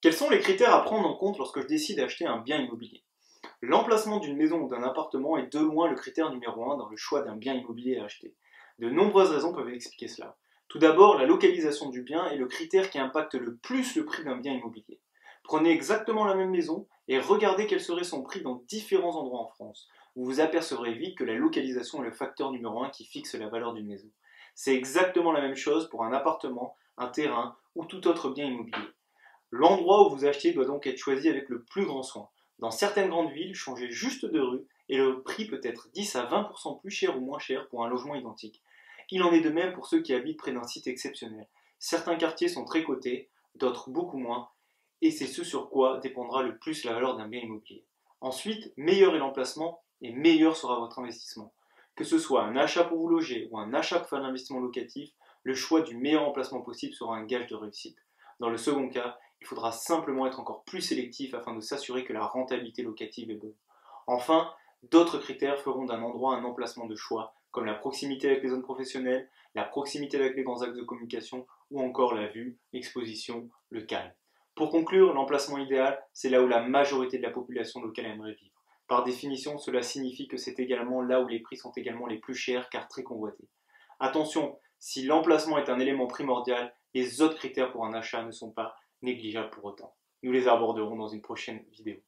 Quels sont les critères à prendre en compte lorsque je décide d'acheter un bien immobilier? L'emplacement d'une maison ou d'un appartement est de loin le critère numéro un dans le choix d'un bien immobilier à acheter. De nombreuses raisons peuvent expliquer cela. Tout d'abord, la localisation du bien est le critère qui impacte le plus le prix d'un bien immobilier. Prenez exactement la même maison et regardez quel serait son prix dans différents endroits en France. Vous vous apercevrez vite que la localisation est le facteur numéro un qui fixe la valeur d'une maison. C'est exactement la même chose pour un appartement, un terrain ou tout autre bien immobilier. L'endroit où vous achetez doit donc être choisi avec le plus grand soin. Dans certaines grandes villes, changez juste de rue et le prix peut être 10 à 20% plus cher ou moins cher pour un logement identique. Il en est de même pour ceux qui habitent près d'un site exceptionnel. Certains quartiers sont très cotés, d'autres beaucoup moins, et c'est ce sur quoi dépendra le plus la valeur d'un bien immobilier. Ensuite, meilleur est l'emplacement et meilleur sera votre investissement. Que ce soit un achat pour vous loger ou un achat pour faire un investissement locatif, le choix du meilleur emplacement possible sera un gage de réussite. Dans le second cas, il faudra simplement être encore plus sélectif afin de s'assurer que la rentabilité locative est bonne. Enfin, d'autres critères feront d'un endroit un emplacement de choix, comme la proximité avec les zones professionnelles, la proximité avec les grands axes de communication ou encore la vue, l'exposition, le calme. Pour conclure, l'emplacement idéal, c'est là où la majorité de la population locale aimerait vivre. Par définition, cela signifie que c'est également là où les prix sont également les plus chers car très convoités. Attention, si l'emplacement est un élément primordial, les autres critères pour un achat ne sont pas négligeables pour autant. Nous les aborderons dans une prochaine vidéo.